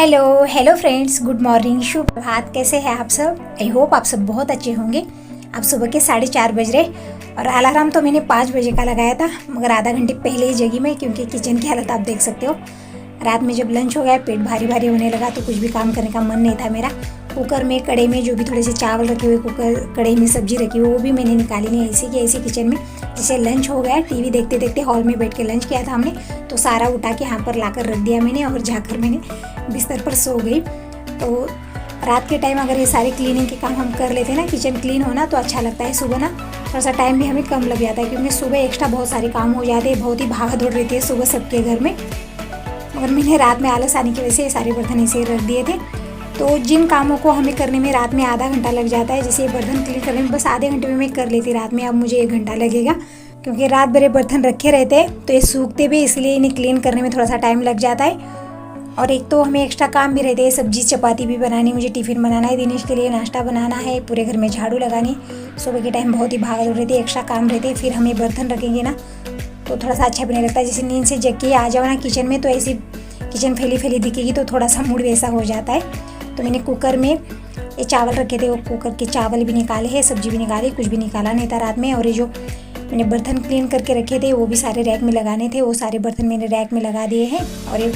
Hello hello friends, good morning, शुभ प्रभात। कैसे हैं आप सब? आई होप आप सब बहुत अच्छे होंगे। अब सुबह के 4:30 बज रहे और अलार्म तो मैंने 5 बजे का लगाया था, मगर आधा घंटे पहले ही जगी मैं, क्योंकि किचन की हालत आप देख सकते हो। रात में जब लंच हो गया, पेट भारी भारी होने लगा तो कुछ भी काम करने का मन नहीं था मेरा। कुकर में, कड़े में जो भी थोड़े से चावल रखे हुए, कुकर कड़े में सब्जी रखी हुई, वो भी मैंने निकाली नहीं, ऐसी की ऐसी किचन में। जैसे लंच हो गया, टीवी देखते देखते हॉल में बैठ के लंच किया था हमने, तो सारा उठा के यहाँ पर लाकर रख दिया मैंने और जाकर मैंने बिस्तर पर सो गई। तो रात के टाइम अगर ये सारे क्लीनिंग के काम हम कर लेते हैं ना, किचन क्लीन होना, तो अच्छा लगता है। सुबह ना थोड़ा सा टाइम भी हमें कम लग जाता है, क्योंकि सुबह एक्स्ट्रा बहुत सारे काम हो जाते हैं, बहुत ही भागा दौड़ रहती है सुबह सबके घर में। मगर मैंने रात में आलस आने की वजह से ये सारे बर्तन ऐसे रख दिए थे। तो जिन कामों को हमें करने में रात में आधा घंटा लग जाता है, जैसे ये बर्तन क्लीन करने में बस आधे घंटे में मैं कर लेती रात में, अब मुझे 1 घंटा लगेगा, क्योंकि रात भर बर्तन रखे रहते हैं तो ये सूखते भी, इसलिए इन्हें क्लीन करने में थोड़ा सा टाइम लग जाता है। और एक तो हमें एक्स्ट्रा काम भी रहते हैं, सब्जी चपाती भी बनानी, मुझे टिफ़िन बनाना है, दिनेश के लिए नाश्ता बनाना है, पूरे घर में झाड़ू लगानी। सुबह के टाइम बहुत ही भाग दौड़ रहती है, एक्स्ट्रा काम रहते हैं। फिर हमें बर्तन रखेंगे ना तो थोड़ा सा अच्छा भी नहीं लगता। जैसे नींद से जग के आ जाओ ना किचन में, तो ऐसी किचन फैली फैली दिखेगी तो थोड़ा सा मूड वैसा हो जाता है। तो मैंने कुकर में ये चावल रखे थे, वो कुकर के चावल भी निकाले हैं, सब्जी भी निकाली, कुछ भी निकाला नहीं था रात में। और ये जो मैंने बर्तन क्लीन करके रखे थे वो भी सारे रैक में लगाने थे, वो सारे बर्तन मैंने रैक में लगा दिए हैं। और ये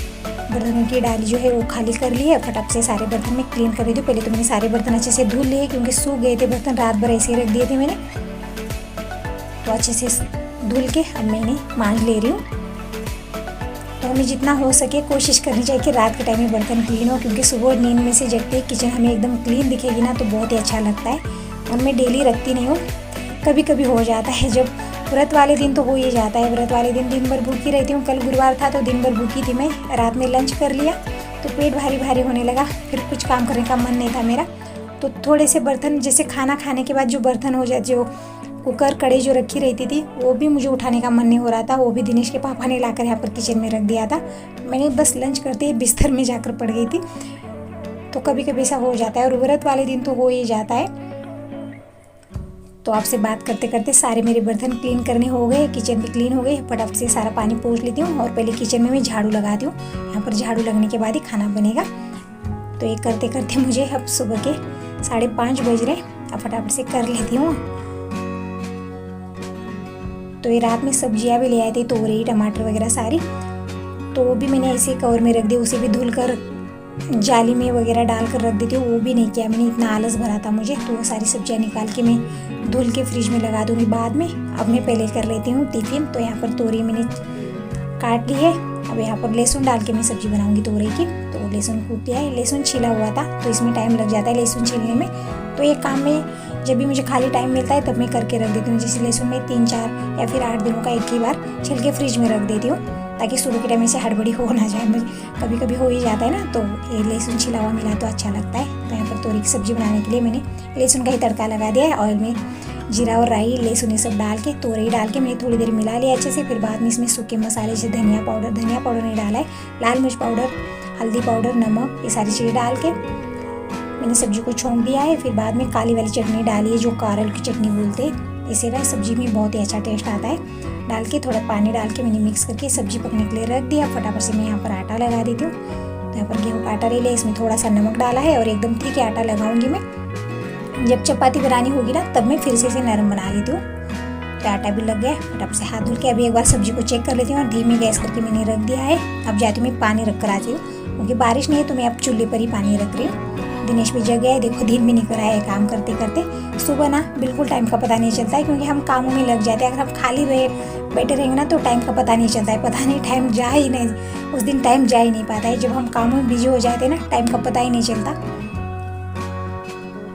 बर्तनों की डाली जो है वो खाली कर ली है, फटाफट से सारे बर्तन में क्लीन कर रही थी। पहले तो मैंने सारे बर्तन अच्छे से धुल लिए, क्योंकि सूख गए थे बर्तन, रात भर ऐसे ही रख दिए थे मैंने। तो अच्छे से धुल के अब मैंने मांज ले रही हूँ। तो हमें जितना हो सके कोशिश करनी चाहिए कि रात के टाइम में बर्तन क्लीन हो, क्योंकि सुबह नींद में से जगते ही किचन हमें एकदम क्लीन दिखेगी ना तो बहुत ही अच्छा लगता है। और मैं डेली रखती नहीं हूँ, कभी कभी हो जाता है। जब व्रत वाले दिन तो हो ही जाता है, व्रत वाले दिन भर भूखी रहती हूँ। कल गुरुवार था तो दिन भर भूखी थी मैं, रात में लंच कर लिया तो पेट भारी भारी होने लगा, फिर कुछ काम करने का मन नहीं था मेरा। तो थोड़े से बर्तन, जैसे खाना खाने के बाद जो बर्तन हो जाए, जो कुकर कड़े जो रखी रहती थी, वो भी मुझे उठाने का मन नहीं हो रहा था, वो भी दिनेश के पापा ने लाकर यहाँ पर किचन में रख दिया था। मैंने बस लंच करते ही बिस्तर में जाकर पड़ गई थी। तो कभी कभी ऐसा हो जाता है, और व्रत वाले दिन तो हो ही जाता है। तो आपसे बात करते करते सारे मेरे बर्तन क्लीन करने हो गए, किचन भी क्लीन हो गई। फटाफट से सारा पानी पोंछ लेती हूँ और पहले किचन में मैं झाड़ू लगाती हूँ। यहाँ पर झाड़ू लगने के बाद ही खाना बनेगा। तो ये करते करते मुझे अब सुबह के 5:30 बज रहे, अब फटाफट से कर लेती हूँ। तो ये रात में सब्जियाँ भी ले आए थे, तोरई टमाटर वगैरह सारी, तो वो भी मैंने ऐसे कवर में रख दिया, उसे भी धुल कर जाली में वगैरह डालकर रख देती हूँ। वो भी नहीं किया मैंने, इतना आलस भरा था मुझे। तो वो सारी सब्जियाँ निकाल के मैं धुल के फ्रिज में लगा दूँगी बाद में। अब मैं पहले कर लेती हूँ टिफ़िन। तो यहाँ पर तोरई मैंने काट ली है, अब यहाँ पर लहसुन डाल के मैं सब्जी बनाऊँगी तोरई की। तो लहसुन कूट लिया है, लहसुन छिला हुआ था तो इसमें टाइम लग जाता है लहसुन छीलने में। तो ये काम में जब भी मुझे खाली टाइम मिलता है तब मैं करके रख देती हूँ। जैसे लहसुन में 3-4 या फिर 8 दिनों का एक ही बार छिल के फ्रिज में रख देती हूँ, ताकि सुबह के टाइम से हड़बड़ी हो ना जाए। मुझे कभी कभी हो ही जाता है ना, तो ये लहसुन छिला हुआ मिला तो अच्छा लगता है। तो यहाँ पर तोरई की सब्जी बनाने के लिए मैंने लहसुन का ही तड़का लगा दिया है। ऑयल में जीरा और राई, लहसुन ये सब डाल के, तोरई डाल के मैंने थोड़ी देर मिला लिया अच्छे से। फिर बाद में इसमें सूखे मसाले जैसे धनिया पाउडर नहीं डाला है, लाल मिर्च पाउडर, हल्दी पाउडर, नमक, ये सारी चीज़ें डाल के मैंने सब्जी को छोंक दिया है। फिर बाद में काली वाली चटनी डाली है, जो कारल की चटनी बोलते हैं, इससे ना सब्जी में बहुत ही अच्छा टेस्ट आता है। डाल के थोड़ा पानी डाल के मैंने मिक्स करके सब्जी पकने के लिए रख दिया। फटाफट से मैं यहाँ पर आटा लगा देती हूँ। तो यहाँ पर गेहूँ का आटा ले लिया, इसमें थोड़ा सा नमक डाला है और एकदम ठीक है आटा लगाऊंगी मैं। जब चपाती बनानी होगी ना तब मैं फिर से इसे नरम बना लेती हूँ। तो आटा भी लग गया, फटाफट से हाथ धुल के अभी एक बार सब्जी को चेक कर लेती हूँ और धीमी गैस करके मैंने रख दिया है। अब जाती हूँ मैं पानी रख कर आती हूँ, क्योंकि बारिश नहीं है तो मैं अब चूल्हे पर ही पानी रख रही हूँ। दिनेश भी जग गया है, देखो दिन भी निकल रहा है काम करते करते। सुबह ना बिल्कुल टाइम का पता नहीं चलता है, क्योंकि हम कामों में लग जाते हैं। अगर हम खाली बैठे रहेंगे ना तो टाइम का पता नहीं चलता है, पता नहीं टाइम जा ही नहीं, उस दिन टाइम जा ही नहीं पाता है। जब हम कामों में बिजी हो जाते हैं ना, टाइम का पता ही नहीं चलता।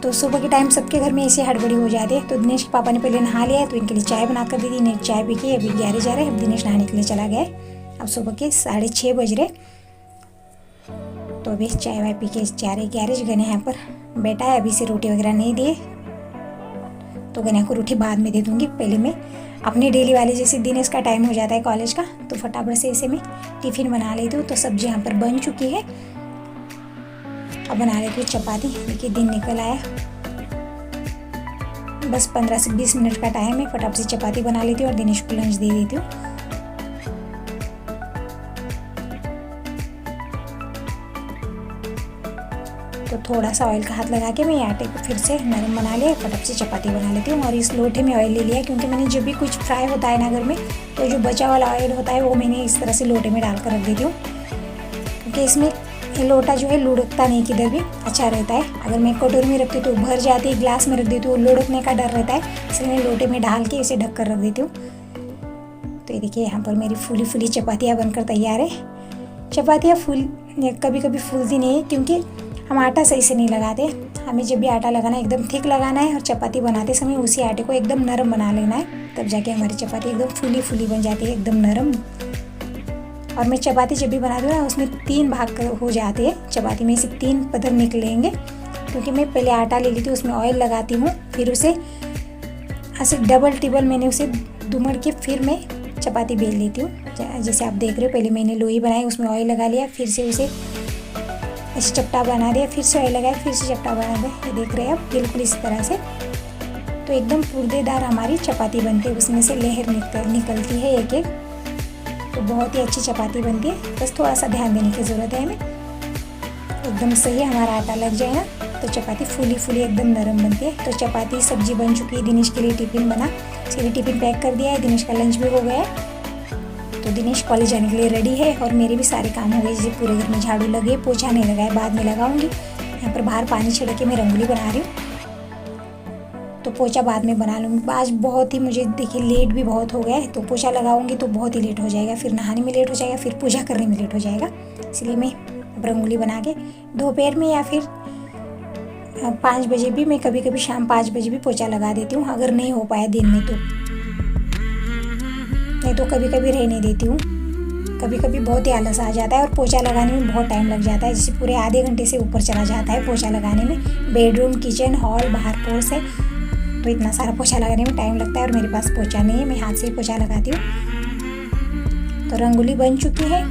तो सुबह के टाइम सबके घर में ऐसे हड़बड़ी हो जाती है। तो दिनेश के पापा ने पहले नहा लिया है, तो इनके लिए चाय बना कर दी थी, इन्हें चाय पी के अभी 11 जा रहे हैं। अब दिनेश नहाने के लिए चला गया है। अब सुबह के 6:30 बज रहे, तो अभी चाय वाय पी के जा रहे। गैरेज गने यहाँ पर बैठा है, अभी से रोटी वगैरह नहीं दिए, तो गने को रोटी बाद में दे दूँगी। पहले मैं अपने डेली वाले, जैसे दिनेश का टाइम हो जाता है कॉलेज का, तो फटाफट से इसे मैं टिफ़िन बना लेती हूँ। तो सब्जी यहाँ पर बन चुकी है, अब बना लेती हूँ चपाती। देखिए दिन निकल आया, बस 15 से 20 मिनट का टाइम है। फटाफट से चपाती बना लेती हूँ और दिनेश को लंच दे देती हूँ। थोड़ा सा ऑयल का हाथ लगा के मैं आटे को फिर से नरम बना लिया, फटाफट से चपाती बना लेती हूँ। और इस लोटे में ऑयल ले लिया क्योंकि मैंने जब भी कुछ फ्राई होता है ना घर में, तो जो बचा वाला ऑयल होता है वो मैंने इस तरह से लोटे में डाल कर रख देती हूँ, क्योंकि इसमें ये लोटा जो है लुढ़कता नहीं किधर भी, अच्छा रहता है। अगर मैं कटोरी में रखती हूँ तो भर जाती है, ग्लास में रख देती हूँ लुढ़कने का डर रहता है, इसलिए मैं लोटे में डाल के इसे ढक कर रख देती हूँ। तो ये देखिए यहाँ पर मेरी फूली फूली चपातियाँ बनकर तैयार है। चपातियाँ कभी कभी फूलती नहीं है क्योंकि हम आटा सही से नहीं लगाते। हमें जब भी आटा लगाना है एकदम थिक लगाना है और चपाती बनाते समय उसी आटे को एकदम नरम बना लेना है, तब जाके हमारी चपाती एकदम फूली फूली बन जाती है, एकदम नरम। और मैं चपाती जब भी बनाती हूँ ना उसमें 3 भाग हो जाते हैं, चपाती में से 3 पदर निकलेंगे, क्योंकि मैं पहले आटा ले लेती हूँ, उसमें ऑयल लगाती हूँ, फिर उसे ऐसे डबल टिबल मैंने उसे दुमड़ के फिर मैं चपाती बेल लेती हूँ। जैसे आप देख रहे हो, पहले मैंने लोई बनाई, उसमें ऑयल लगा लिया, फिर से उसे ऐसे चपटा बना दिया, फिर से ऑयल लगाया, फिर से चपटा बना दिया। ये देख रहे हैं आप, बिल्कुल इस तरह से। तो एकदम फूलदेदार हमारी चपाती बनती है, उसमें से लहर निकलती है एक एक, तो बहुत ही अच्छी चपाती बनती है। बस थोड़ा सा ध्यान देने की ज़रूरत है हमें, एकदम सही हमारा आटा लग जाए ना तो चपाती फूली फूली एकदम नरम बनती है। तो चपाती सब्जी बन चुकी है, दिनेश के लिए टिफ़िन बना, इसके लिए टिफ़िन पैक कर दिया है, दिनेश का लंच भी हो गया है। तो दिनेश कॉलेज जाने के लिए रेडी है और मेरे भी सारे काम हो गए, जैसे पूरे घर में झाड़ू लगे, पोछा नहीं लगाया, बाद में लगाऊंगी। यहाँ पर बाहर पानी छिड़क के मैं रंगोली बना रही हूँ, तो पोछा बाद में बना लूँगी। आज बहुत ही मुझे देखिए लेट भी बहुत हो गया है, तो पोछा लगाऊंगी तो बहुत ही लेट हो जाएगा, फिर नहाने में लेट हो जाएगा, फिर पूजा करने में लेट हो जाएगा। इसलिए मैं अब रंगोली बना के दोपहर में या फिर 5 बजे भी, मैं कभी कभी शाम 5 बजे भी पोछा लगा देती हूँ, अगर नहीं हो पाया दिन में तो। नहीं तो कभी कभी रहने देती हूँ, कभी कभी बहुत ही आलस आ जाता है और पोछा लगाने में बहुत टाइम लग जाता है, जैसे पूरे आधे घंटे से ऊपर चला जाता है पोछा लगाने में। बेडरूम, किचन, हॉल, बाहर पोर्च है, तो इतना सारा पोछा लगाने में टाइम लगता है और मेरे पास पोछा नहीं है, मैं हाथ से ही पोछा लगाती हूँ। तो रंगोली बन चुकी है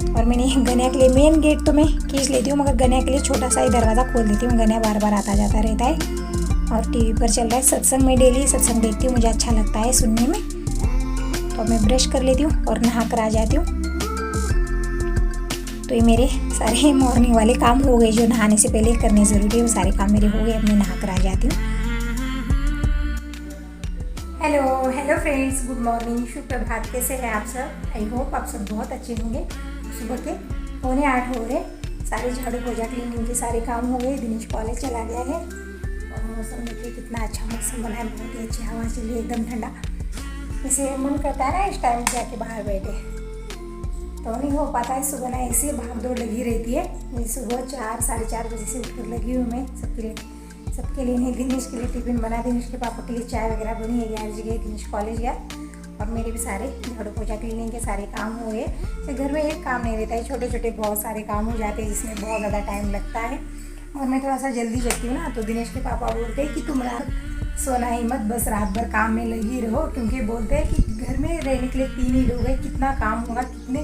और मैंने गन्या के लिए मेन गेट तो मैं खींच लेती हूँ, मगर गन्या के लिए छोटा सा ही दरवाज़ा खोल देती हूँ, गन्या बार बार आता जाता रहता है। और टीवी पर चल रहा है सत्संग, में डेली सत्संग देखती हूँ, मुझे अच्छा लगता है सुनने में। तो मैं ब्रश कर लेती हूँ और नहा कर आ जाती हूँ। तो ये मेरे सारे मॉर्निंग वाले काम हो गए, जो नहाने से पहले करने ज़रूरी है, वो सारे काम मेरे हो गए। अब मैं नहा कर आ जाती हूँ। हेलो फ्रेंड्स, गुड मॉर्निंग, शुभ प्रभात। कैसे हैं आप सब? आई होप आप सब बहुत अच्छे होंगे। सुबह के 7:45 हो रहे, सारे झाड़ू पोछा क्लीनिंग के सारे काम हो गए। दिनेश कॉलेज चला गया है और मौसम देखिए कितना अच्छा मौसम बना है, बहुत ही अच्छी हवा चली है, एकदम ठंडा। इसे मन करता है ना इस टाइम जाके बाहर बैठे, तो नहीं हो पाता है। सुबह ना ऐसे भाग दौड़ लगी रहती है। मैं सुबह 4 साढ़े 4 बजे से उठकर लगी हूँ मैं सबके लिए नहीं, दिनेश के लिए टिफ़िन बना, दिनेश के पापा के लिए चाय वगैरह बनी है। 11 बजे दिनेश कॉलेज गया और मेरे भी सारे झाड़ू पोछा क्लीनिंग के सारे काम हो गए। तो घर में एक काम नहीं रहता है, छोटे छोटे बहुत सारे काम हो जाते हैं जिसमें बहुत ज़्यादा टाइम लगता है। और मैं थोड़ा सा जल्दी जगती हूँ ना, तो दिनेश के पापा बोलते हैं कि तुम रात सोना ही मत, बस रात भर काम में लगी रहो, क्योंकि बोलते हैं कि घर में रहने के लिए 3 ही लोग हैं, कितना काम होगा कितने।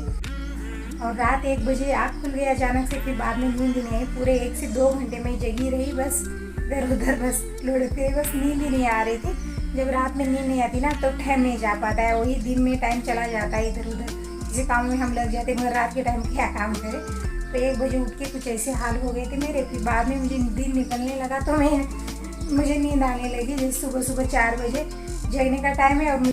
और रात 1 बजे आँख खुल गई अचानक से, फिर बाद में नींद नहीं आई, पूरे 1 से 2 घंटे में जगी रही, बस इधर उधर बस लुढ़कते, बस नींद ही नहीं आ रही थी। जब रात में नींद नहीं आती ना तो ठहर नहीं जा पाता है, वही दिन में टाइम चला जाता है इधर उधर, किसी काम में हम लग जाते, मगर रात के टाइम क्या काम करें। तो 1 बजे उठ के कुछ ऐसे हाल हो गए थे मेरे, फिर बाद में मुझे दिन निकलने लगा तो मुझे नींद आने लगी। जैसे सुबह सुबह 4 बजे जगने का टाइम है और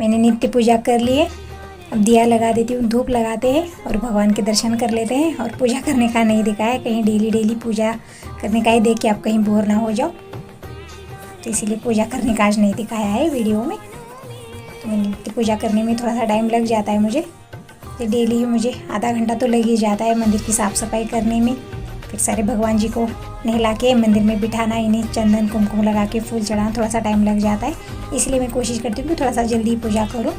मैंने नित्य पूजा कर ली है। अब दिया लगा देती हूँ, धूप लगाते हैं और भगवान के दर्शन कर लेते हैं। और पूजा करने का नहीं दिखाया, कहीं डेली पूजा करने का ही देख के आप कहीं बोर ना हो जाओ, तो इसीलिए पूजा करने का आज नहीं दिखाया है वीडियो में। तो नित्य पूजा करने में थोड़ा सा टाइम लग जाता है मुझे, तो डेली ही मुझे आधा घंटा तो लग ही जाता है मंदिर की साफ़ सफाई करने में। फिर सारे भगवान जी को नहला के मंदिर में बिठाना, इन्हें चंदन कुमकुम लगा के फूल चढ़ाना, थोड़ा सा टाइम लग जाता है। इसलिए मैं कोशिश करती हूँ कि थोड़ा सा जल्दी पूजा करूँ।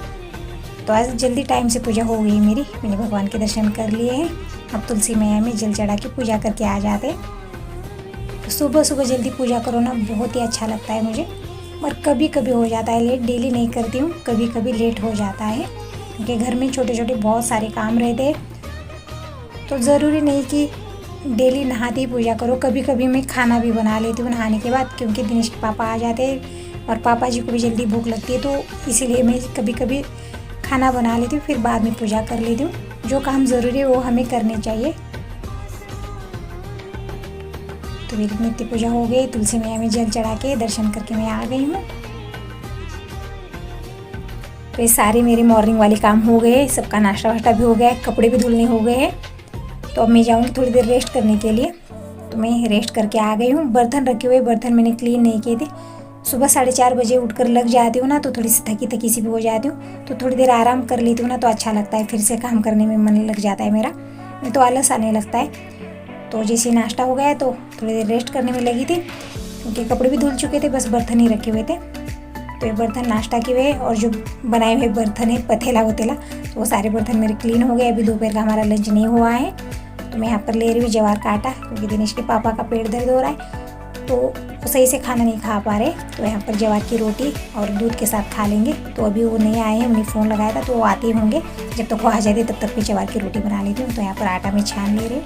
तो आज जल्दी टाइम से पूजा हो गई मेरी, मैंने भगवान के दर्शन कर लिए हैं। अब तुलसी मैया में जल चढ़ा के पूजा करके आ जाते हैं। तो सुबह सुबह जल्दी पूजा करो ना, बहुत ही अच्छा लगता है मुझे। और कभी कभी हो जाता है लेट, डेली नहीं करती हूँ, कभी कभी लेट हो जाता है क्योंकि घर में छोटे छोटे बहुत सारे काम रहते हैं। तो ज़रूरी नहीं कि डेली नहाते ही पूजा करो, कभी कभी मैं खाना भी बना लेती हूँ नहाने के बाद, क्योंकि दिनेश के पापा आ जाते हैं और पापा जी को भी जल्दी भूख लगती है। तो इसीलिए मैं कभी कभी खाना बना लेती हूँ, फिर बाद में पूजा कर लेती हूँ। जो काम ज़रूरी है वो हमें करने चाहिए। तो मेरी नित्य पूजा हो गई, तुलसी मैया में जल चढ़ा के दर्शन करके मैं आ गई हूँ। तो ये सारे मेरे मॉर्निंग वाले काम हो गए, सबका नाश्ता वाश्ता भी हो गया, कपड़े भी धुलने हो गए हैं। तो अब मैं जाऊँगी थोड़ी देर रेस्ट करने के लिए। तो मैं रेस्ट करके आ गई हूँ। बर्तन रखे हुए, बर्तन मैंने क्लीन नहीं किए थे। सुबह 4:30 बजे उठकर लग जाती हूँ ना, तो थोड़ी सी थकी थकी सी भी हो जाती हूँ। तो थोड़ी देर आराम कर लेती हूँ ना, तो अच्छा लगता है, फिर से काम करने में मन लग जाता है मेरा, नहीं तो आलस आने लगता है। तो जैसे नाश्ता हो गया तो थोड़ी देर रेस्ट करने में लगी थी, क्योंकि कपड़े भी धुल चुके थे, बस बर्तन ही रखे हुए थे। तो ये बर्तन नाश्ता के हुए और जो बनाए हुए बर्तन है पतेला वतेला, तो वो सारे बर्तन मेरे क्लीन हो गए। अभी दोपहर का हमारा लंच नहीं हुआ है। तो मैं यहाँ पर ले रही हूँ ज्वार का आटा, क्योंकि दिनेश के पापा का पेट दर्द हो रहा है, तो वो सही से खाना नहीं खा पा रहे। तो यहाँ पर ज्वार की रोटी और दूध के साथ खा लेंगे। तो अभी वो नहीं आए हैं, उन्हें फ़ोन लगाया था, तो वो आते होंगे। जब तक वो आ जाते तब तक मैं ज्वार की रोटी बना लेती हूँ। तो यहाँ पर आटा में छान ले रही हूँ,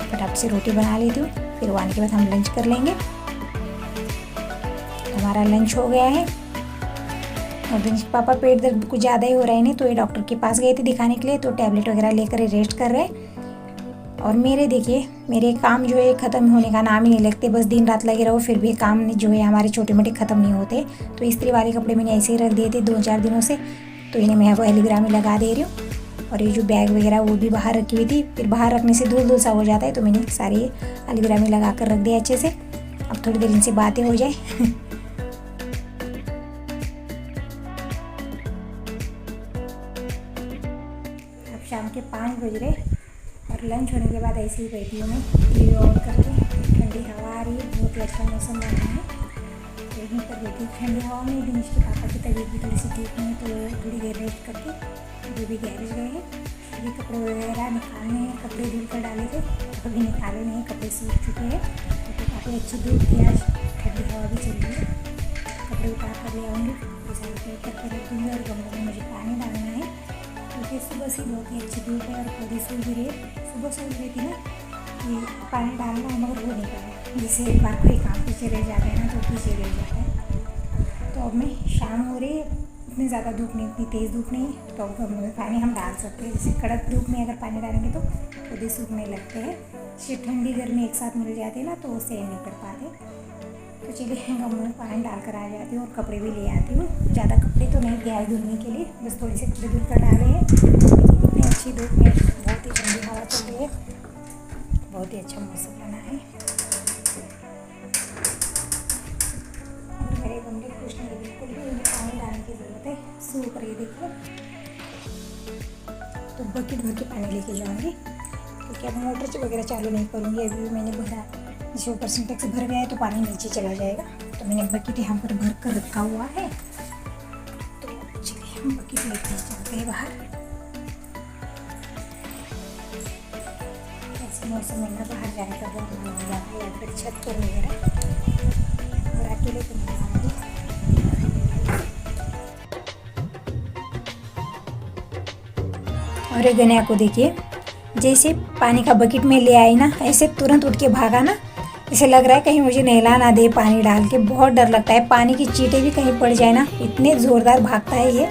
फटाफट से रोटी बना लेती हूँ, फिर वो आने के बाद हम लंच कर लेंगे। तो हमारा लंच हो गया है। और दिनेश के पापा पेट दर्द कुछ ज़्यादा ही हो रहा है नहीं, तो ये डॉक्टर के पास गए थे दिखाने के लिए, तो टैबलेट वगैरह लेकर रेस्ट कर रहे हैं। और मेरे देखिए, मेरे काम जो है ख़त्म होने का नाम ही नहीं लगते, बस दिन रात लगे रहो, फिर भी काम जो है हमारे छोटे मोटे ख़त्म नहीं होते। तो इस्त्री वाले कपड़े मैंने ऐसे ही रख दिए थे 2-4 दिनों से, तो इन्हें मैं वो एलोवेरा में लगा दे रही हूँ। और ये जो बैग वगैरह वो भी बाहर रखी हुई थी, फिर बाहर रखने से धूल धूल सा हो जाता है, तो मैंने सारी एलोवेरा में लगा कर रख दिया अच्छे से। अब थोड़ी देर इनसे बातें हो जाए। अब शाम के 5 बज रहे और लंच होने के बाद ऐसे ही बैठी हूँ मैं, टीवी ऑन करके। ठंडी हवा आ रही है, बहुत ही अच्छा मौसम बना है। तो यहीं पर बैठी ठंडी हवा में। दिनेश के पापा की तबीयत भी थोड़ी सी ठीक नहीं है, तो थोड़ी देर रेस्ट करके वो भी गैरेज गए हैं। अभी कपड़े वगैरह निकालने हैं, कपड़े धुल कर डाले थे, अभी निकाले नहीं, कपड़े सूख चुके हैं। तो काफ़ी अच्छी धूप थी आज, ठंडी हवा भी चल रही है। कपड़े उतार कर ले आऊँगी, सारे पैक करके रख दूँगी। और गमलों में मुझे पानी डालना है, क्योंकि सुबह से बहुत ही अच्छी धूप है और पौधे सूख भी रहे। सुबह सोच रही थी ना कि पानी डालना है, मगर हो नहीं पाया। जैसे एक बार कोई काम पीछे रह जाता है ना, तो पीछे रह जाता है। तो अब मैं शाम हो रही है, इतनी ज़्यादा धूप नहीं, इतनी तेज़ धूप नहीं, तो अब गमलों में पानी हम डाल सकते हैं। जैसे कड़क धूप में अगर पानी डालेंगे तो पौधे सूखने लगते हैं। सिर्फ ठंडी गर्मी एक साथ मिल जाती है ना, तो वो सहन नहीं कर पाते। तो चलिए गमलों में पानी डाल कर आ जाती हूँ और कपड़े भी ले आती हूँ। ज़्यादा कपड़े तो नहीं गया धुलने के लिए, बस थोड़े से कपड़े धुल कर डाले हैं। इतनी अच्छी धूप में बहुत ही ठंडी हवा चल रही है, बहुत ही अच्छा मौसम बना है। मेरे गमले खुश नहीं, बिल्कुल भी उन्हें पानी डालने की ज़रूरत है, सूख रही देखिए। तो बकेट भर के पानी लेके जाऊँगी, क्योंकि अब मोटर वगैरह चालू नहीं करूँगी। अभी भी मैंने भरा, जैसे ऊपर सिंटेक्स भर गया है तो पानी नीचे चला जाएगा। तो मैंने बकेट यहाँ पर भर कर रखा हुआ है। तो चलिए हम बकेट लेके चलते हैं बाहर। ऐसे मौसम में ना बाहर जाने का बहुत मन हो जाता है, या फिर छत पर वगैरह, और अकेले तो नहीं आऊँगी। और ये गन्या को देखिए, जैसे पानी का बकेट में ले आई ना, ऐसे तुरंत उठ के भागा ना, इसे लग रहा है कहीं मुझे नहला ना दे पानी डाल के। बहुत डर लगता है, पानी की चींटे भी कहीं पड़ जाए ना, इतने ज़ोरदार भागता है ये।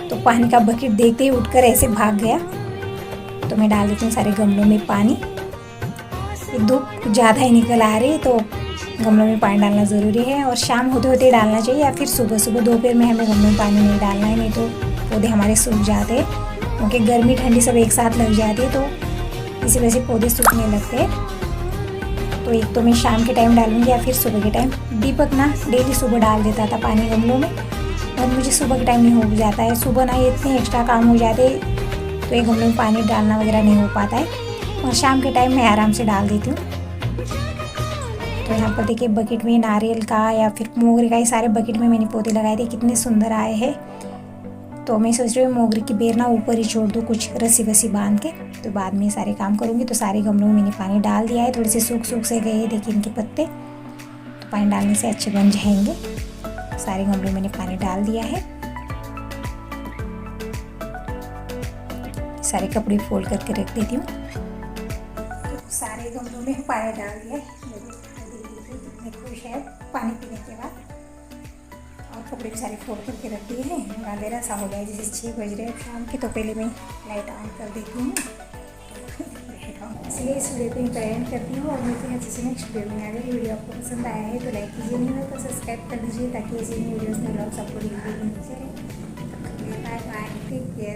तो पानी का बकेट देखते ही उठकर ऐसे भाग गया। तो मैं डाल देती हूँ सारे गमलों में पानी। धूप ज़्यादा ही निकल आ रही है, तो गमलों में पानी डालना ज़रूरी है और शाम होते होते डालना चाहिए या फिर सुबह सुबह। दोपहर में हमें गमलों में पानी नहीं डालना है, नहीं तो पौधे हमारे सूख जाते हैं, क्योंकि गर्मी ठंडी सब एक साथ लग जाती है, तो इसी वजह से पौधे सूखने लगते हैं। तो एक तो मैं शाम के टाइम डालूँगी या फिर सुबह के टाइम। दीपक ना डेली सुबह डाल देता था पानी गमलों में, और मुझे सुबह के टाइम नहीं हो जाता है। सुबह ना इतने एक्स्ट्रा काम हो जाते, तो ये गमलों में पानी डालना वगैरह नहीं हो पाता है, और शाम के टाइम मैं आराम से डाल देती हूँ। तो यहाँ पर देखिए बकेट में नारियल का या फिर मोगरे का, ये सारे बकेट में मैंने पौधे लगाए थे, कितने सुंदर आए हैं। तो मैं सोच रही हूँ मोगरे की बेर ना ऊपर ही छोड़ दूँ कुछ रस्सी वस्सी बांध के, तो बाद में सारे काम करूँगी। तो सारे गमलों में मैंने पानी डाल दिया है, थोड़े से सूख से गए, देखिए इनके पत्ते, तो पानी डालने से अच्छे बन जाएंगे। सारे गमलों में मैंने पानी डाल दिया है। सारे कपड़े फोल्ड करके रख देती हूँ। तो सारे गमलों में पानी डाल दिया है, कितने खुश है पानी पीने के बाद। और कपड़े भी सारे फोल्ड करके रख दिए हैं। अंधेरा सा हो गया, जैसे 6 बज रहे हैं शाम के, तो पहले मैं लाइट ऑन कर देती हूँ। इसलिए इस वीडियो को इंटरटेन करती हूँ और मिलती हैं जैसे नेक्स्ट वीडियो में। अगर वीडियो आपको पसंद आया है तो लाइक कीजिए, नहीं हो तो सब्सक्राइब कर दीजिए, ताकि ऐसे वीडियोज़ में लोग सबको रिव्यू मिल जाए। Bye bye, take care.